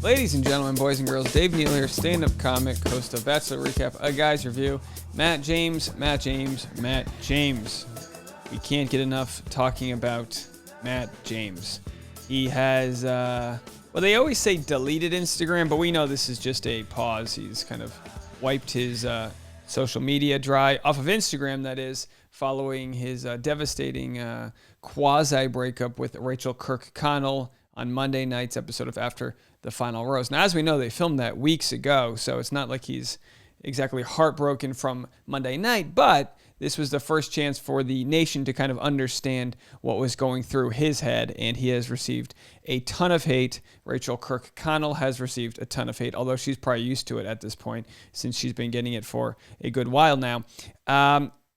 Ladies and gentlemen, boys and girls, Dave Neal here, stand-up comic, host of Bachelor Recap, A Guy's Review. Matt James. We can't get enough talking about Matt James. He has, well, they always say deleted Instagram, but we know this is just a pause. He's kind of wiped his social media dry, off of Instagram, that is, following his devastating quasi-breakup with Rachael Kirkconnell on Monday night's episode of After the Final Rose. Now, as we know, they filmed that weeks ago, so it's not like he's exactly heartbroken from Monday night, but this was the first chance for the nation to kind of understand what was going through his head, and he has received a ton of hate. Rachael Kirkconnell has received a ton of hate, although she's probably used to it at this point since she's been getting it for a good while now.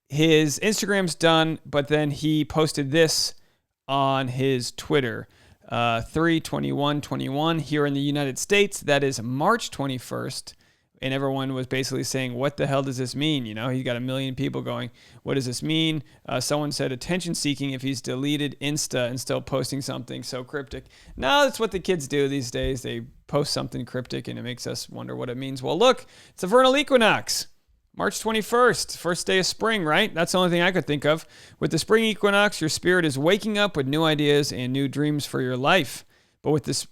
His Instagram's done, but then he posted this on his Twitter. 3/21/21 here in the United States. That is March 21st. And everyone was basically saying, what the hell does this mean? You know, he got 1 million people going, what does this mean? Someone said attention seeking if he's deleted Insta and still posting something so cryptic. No, that's what the kids do these days. They post something cryptic and it makes us wonder what it means. Well, look, it's a vernal equinox. March 21st, first day of spring, right? That's the only thing I could think of. With the spring equinox, your spirit is waking up with new ideas and new dreams for your life. But with this,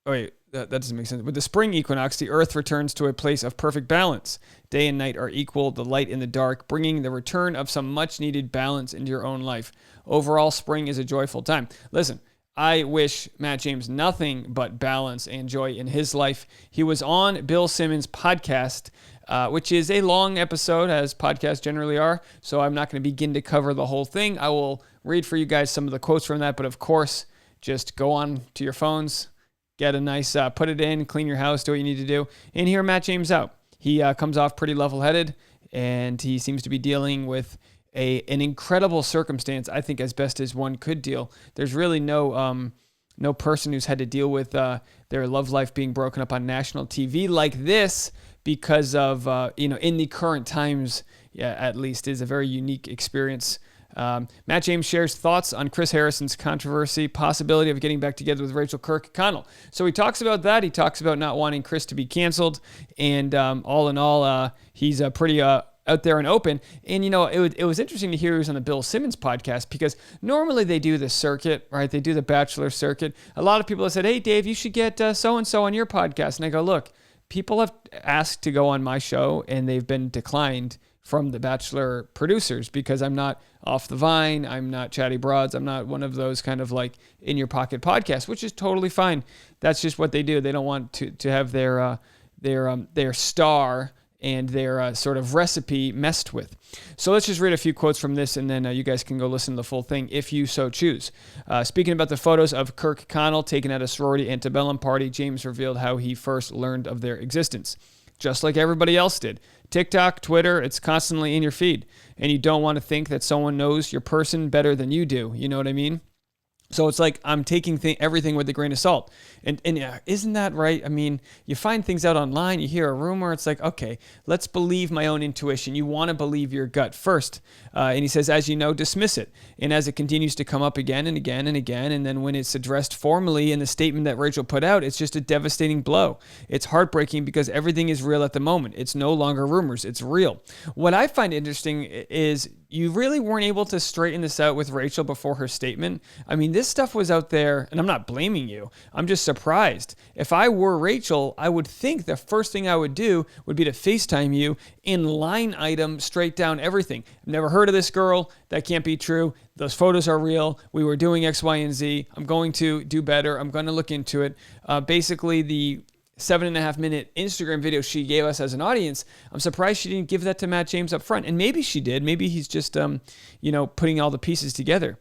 that doesn't make sense. With the spring equinox, the earth returns to a place of perfect balance. Day and night are equal, the light and the dark, bringing the return of some much-needed balance into your own life. Overall, spring is a joyful time. Listen, I wish Matt James nothing but balance and joy in his life. He was on Bill Simmons' podcast, which is a long episode, as podcasts generally are, so I'm not going to begin to cover the whole thing. I will read for you guys some of the quotes from that, but of course, just go on to your phones, get a nice, put it in, clean your house, do what you need to do, and hear Matt James out. He comes off pretty level-headed, and he seems to be dealing with an incredible circumstance, I think, as best as one could deal. There's really no person who's had to deal with their love life being broken up on national TV like this because of, in the current times, at least, is a very unique experience. Matt James shares thoughts on Chris Harrison's controversy, possibility of getting back together with Rachael Kirkconnell. So he talks about that. He talks about not wanting Chris to be canceled. And all in all, he's pretty out there and open. And, it was interesting to hear he was on the Bill Simmons podcast because normally they do the circuit, right? They do the Bachelor circuit. A lot of people have said, hey, Dave, you should get so-and-so on your podcast. And I go, look, people have asked to go on my show and they've been declined from the Bachelor producers because I'm not off the vine, I'm not Chatty Broads, I'm not one of those kind of like in your pocket podcasts, which is totally fine. That's just what they do. They don't want to have their star and their sort of recipe messed with. So let's just read a few quotes from this, and then you guys can go listen to the full thing if you so choose. Speaking about the photos of Kirkconnell taken at a sorority antebellum party, James revealed how he first learned of their existence. Just like everybody else did. TikTok, Twitter, it's constantly in your feed. And you don't want to think that someone knows your person better than you do. You know what I mean? So it's like I'm taking everything with a grain of salt. And isn't that right? I mean, you find things out online, you hear a rumor, it's like, okay, let's believe my own intuition. You want to believe your gut first. And he says, as you know, dismiss it. And as it continues to come up again and again and again, and then when it's addressed formally in the statement that Rachael put out, it's just a devastating blow. It's heartbreaking because everything is real at the moment. It's no longer rumors. It's real. What I find interesting is you really weren't able to straighten this out with Rachael before her statement. I mean, this stuff was out there, and I'm not blaming you. I'm just surprised. If I were Rachael, I would think the first thing I would do would be to FaceTime you and line item straight down everything. I've never heard of this girl. That can't be true. Those photos are real. We were doing X, Y, and Z. I'm going to do better. I'm going to look into it. Basically, the 7.5 minute Instagram video she gave us as an audience, I'm surprised she didn't give that to Matt James up front. And maybe she did. Maybe he's just, putting all the pieces together.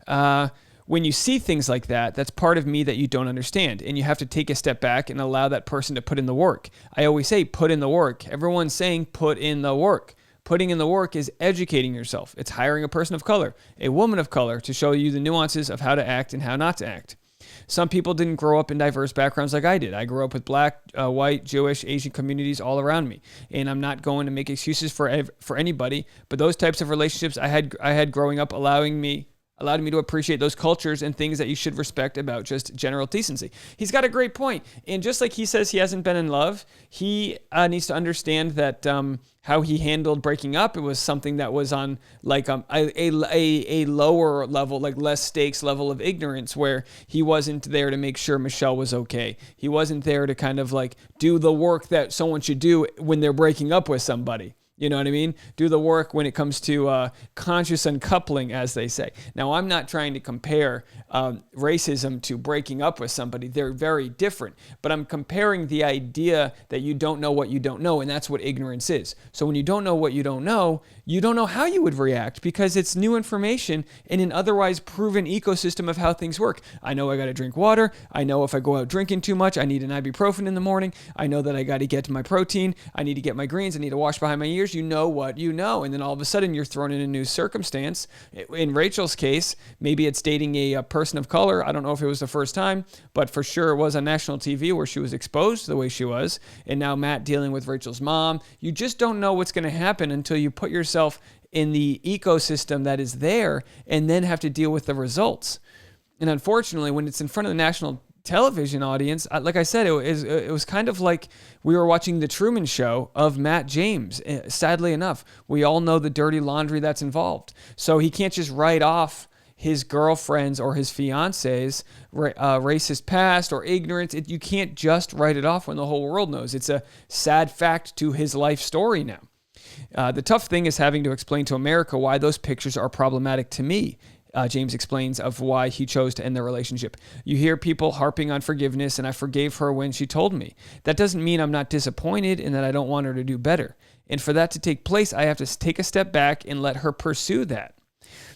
When you see things like that, that's part of me that you don't understand. And you have to take a step back and allow that person to put in the work. I always say, put in the work. Everyone's saying, put in the work. Putting in the work is educating yourself. It's hiring a person of color, a woman of color, to show you the nuances of how to act and how not to act. Some people didn't grow up in diverse backgrounds like I did. I grew up with black, white, Jewish, Asian communities all around me. And I'm not going to make excuses for anybody, but those types of relationships I had growing up allowed me allowed me to appreciate those cultures and things that you should respect about just general decency. He's got a great point. And just like he says he hasn't been in love, he needs to understand that how he handled breaking up, it was something that was on like a lower level, like less stakes level of ignorance, where he wasn't there to make sure Michelle was okay. He wasn't there to kind of like do the work that someone should do when they're breaking up with somebody. You know what I mean? Do the work when it comes to conscious uncoupling, as they say. Now, I'm not trying to compare racism to breaking up with somebody. They're very different. But I'm comparing the idea that you don't know what you don't know, and that's what ignorance is. So when you don't know what you don't know how you would react because it's new information in an otherwise proven ecosystem of how things work. I know I got to drink water. I know if I go out drinking too much, I need an ibuprofen in the morning. I know that I got to get my protein. I need to get my greens. I need to wash behind my ears. You know what you know. And then all of a sudden you're thrown in a new circumstance. In Rachel's case, maybe it's dating a person of color. I don't know if it was the first time, but for sure it was on national TV where she was exposed the way she was. And now Matt dealing with Rachel's mom. You just don't know what's going to happen until you put yourself in the ecosystem that is there and then have to deal with the results. And unfortunately, when it's in front of the national television audience, like I said, it was kind of like we were watching the Truman Show of Matt James. Sadly enough, we all know the dirty laundry that's involved. So he can't just write off his girlfriends or his fiancés, racist past or ignorance. You can't just write it off when the whole world knows. It's a sad fact to his life story now. The tough thing is having to explain to America why those pictures are problematic to me. James explains of why he chose to end the relationship. You hear people harping on forgiveness, and I forgave her when she told me. That doesn't mean I'm not disappointed and that I don't want her to do better. And for that to take place, I have to take a step back and let her pursue that.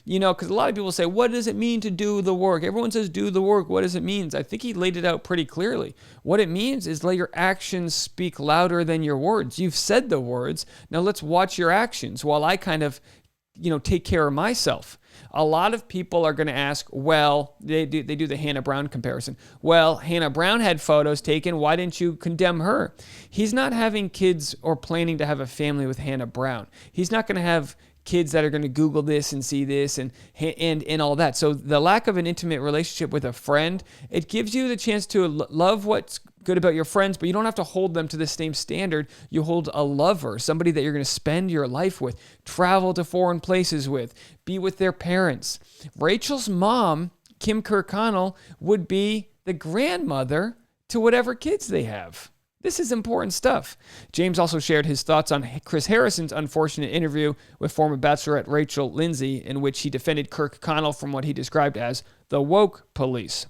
You know, because a lot of people say, what does it mean to do the work? Everyone says do the work. What does it mean? I think he laid it out pretty clearly. What it means is let your actions speak louder than your words. You've said the words. Now let's watch your actions while I kind of, take care of myself. A lot of people are going to ask, well, they do the Hannah Brown comparison. Well, Hannah Brown had photos taken. Why didn't you condemn her? He's not having kids or planning to have a family with Hannah Brown. He's not going to have kids that are going to Google this and see this and all that. So the lack of an intimate relationship with a friend, it gives you the chance to love what's good about your friends, but you don't have to hold them to the same standard. You hold a lover, somebody that you're going to spend your life with, travel to foreign places with, be with their parents. Rachel's mom, Kim Kirkconnell, would be the grandmother to whatever kids they have. This is important stuff. James also shared his thoughts on Chris Harrison's unfortunate interview with former Bachelorette Rachel Lindsay, in which he defended Kirkconnell from what he described as the woke police.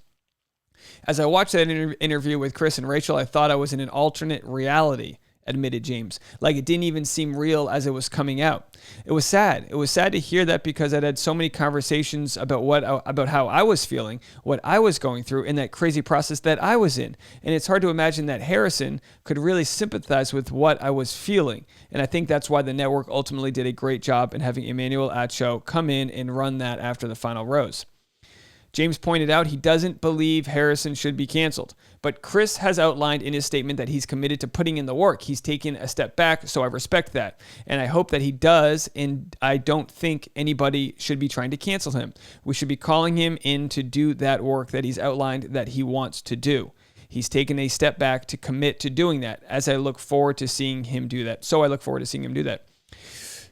As I watched that interview with Chris and Rachel, I thought I was in an alternate reality, admitted James. Like it didn't even seem real as it was coming out. It was sad. It was sad to hear that because I'd had so many conversations about how I was feeling, what I was going through, and that crazy process that I was in. And it's hard to imagine that Harrison could really sympathize with what I was feeling. And I think that's why the network ultimately did a great job in having Emmanuel Acho come in and run that after the final rose. James pointed out he doesn't believe Harrison should be canceled, but Chris has outlined in his statement that he's committed to putting in the work. He's taken a step back, so I respect that. And I hope that he does, and I don't think anybody should be trying to cancel him. We should be calling him in to do that work that he's outlined that he wants to do. He's taken a step back to commit to doing that, as I look forward to seeing him do that. So I look forward to seeing him do that.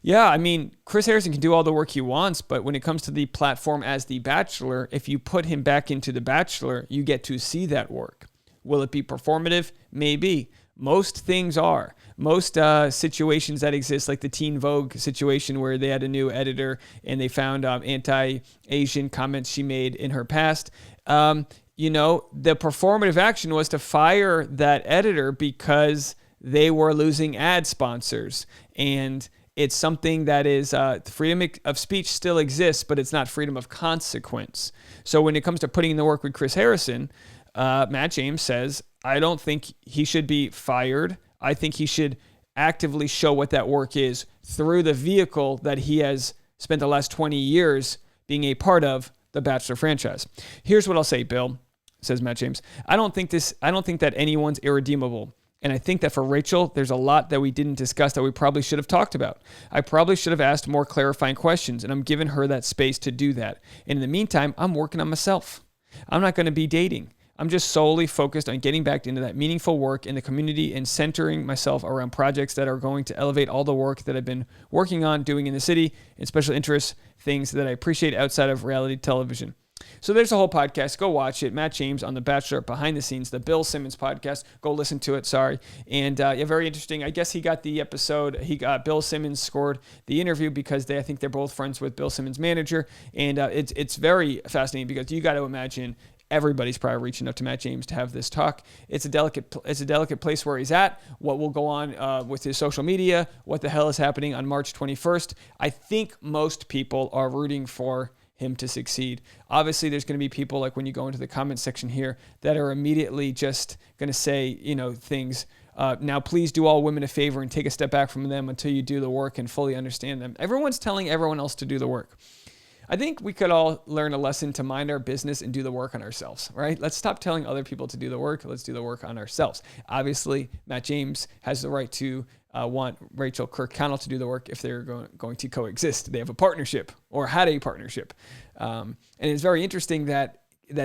Yeah, I mean, Chris Harrison can do all the work he wants, but when it comes to the platform as The Bachelor, if you put him back into The Bachelor, you get to see that work. Will it be performative? Maybe. Most things are. Most situations that exist, like the Teen Vogue situation where they had a new editor and they found anti-Asian comments she made in her past. The performative action was to fire that editor because they were losing ad sponsors. And it's something that is freedom of speech still exists, but it's not freedom of consequence. So when it comes to putting in the work with Chris Harrison, Matt James says, I don't think he should be fired. I think he should actively show what that work is through the vehicle that he has spent the last 20 years being a part of, the Bachelor franchise. Here's what I'll say, Bill, says Matt James. I don't think that anyone's irredeemable. And I think that for Rachael, there's a lot that we didn't discuss that we probably should have talked about. I probably should have asked more clarifying questions, and I'm giving her that space to do that. And in the meantime, I'm working on myself. I'm not going to be dating. I'm just solely focused on getting back into that meaningful work in the community and centering myself around projects that are going to elevate all the work that I've been working on doing in the city and special interests, things that I appreciate outside of reality television. So there's a whole podcast. Go watch it. Matt James on The Bachelor, behind the scenes, the Bill Simmons podcast. Go listen to it. Sorry. And yeah, very interesting. I guess he got the episode. Bill Simmons scored the interview because I think they're both friends with Bill Simmons' manager. And it's very fascinating because you got to imagine everybody's probably reaching out to Matt James to have this talk. It's a delicate place where he's at. What will go on with his social media? What the hell is happening on March 21st? I think most people are rooting for him to succeed. Obviously, there's going to be people, like when you go into the comment section here, that are immediately just going to say, things. Now, please do all women a favor and take a step back from them until you do the work and fully understand them. Everyone's telling everyone else to do the work. I think we could all learn a lesson to mind our business and do the work on ourselves, right? Let's stop telling other people to do the work. Let's do the work on ourselves. Obviously, Matt James has the right to want Rachael Kirkconnell to do the work if they're going to coexist. They have a partnership or had a partnership. And it's very interesting that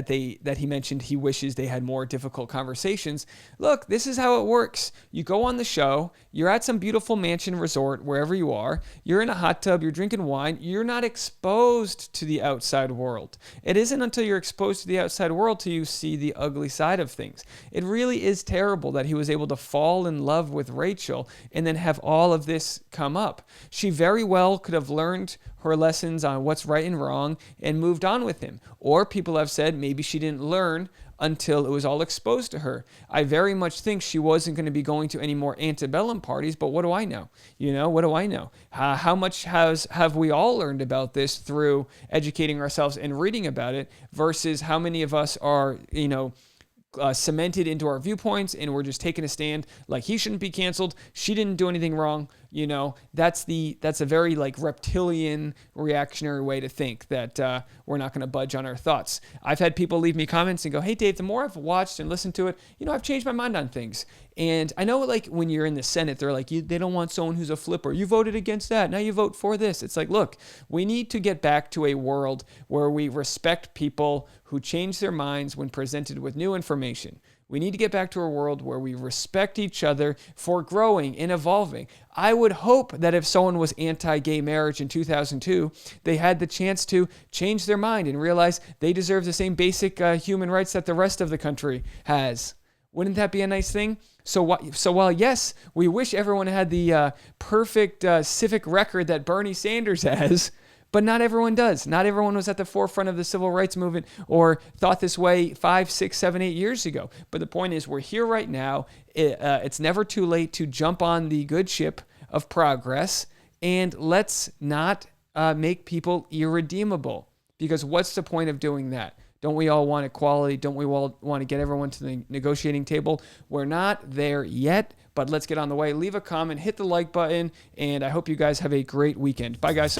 he mentioned he wishes they had more difficult conversations. Look, this is how it works. You go on the show, you're at some beautiful mansion resort, wherever you are, you're in a hot tub, you're drinking wine, you're not exposed to the outside world. It isn't until you're exposed to the outside world till you see the ugly side of things. It really is terrible that he was able to fall in love with Rachael and then have all of this come up. She very well could have learned her lessons on what's right and wrong and moved on with him. Or people have said maybe she didn't learn until it was all exposed to her. I very much think she wasn't going to be going to any more antebellum parties, but what do I know? What do I know? How much have we all learned about this through educating ourselves and reading about it versus how many of us are, cemented into our viewpoints and we're just taking a stand like he shouldn't be canceled. She didn't do anything wrong. That's a very reptilian reactionary way to think that we're not going to budge on our thoughts. I've had people leave me comments and go, "Hey Dave, the more I've watched and listened to it, I've changed my mind on things." And I know when you're in the Senate, they're like, they don't want someone who's a flipper. You voted against that. Now you vote for this. It's like, look, we need to get back to a world where we respect people who change their minds when presented with new information. We need to get back to a world where we respect each other for growing and evolving. I would hope that if someone was anti-gay marriage in 2002, they had the chance to change their mind and realize they deserve the same basic human rights that the rest of the country has. Wouldn't that be a nice thing? So while, yes, we wish everyone had the perfect civic record that Bernie Sanders has, but not everyone does. Not everyone was at the forefront of the civil rights movement or thought this way 5, 6, 7, 8 years ago. But the point is, we're here right now. It's never too late to jump on the good ship of progress, and let's not make people irredeemable. Because what's the point of doing that? Don't we all want equality? Don't we all want to get everyone to the negotiating table? We're not there yet, but let's get on the way. Leave a comment, hit the like button, and I hope you guys have a great weekend. Bye, guys.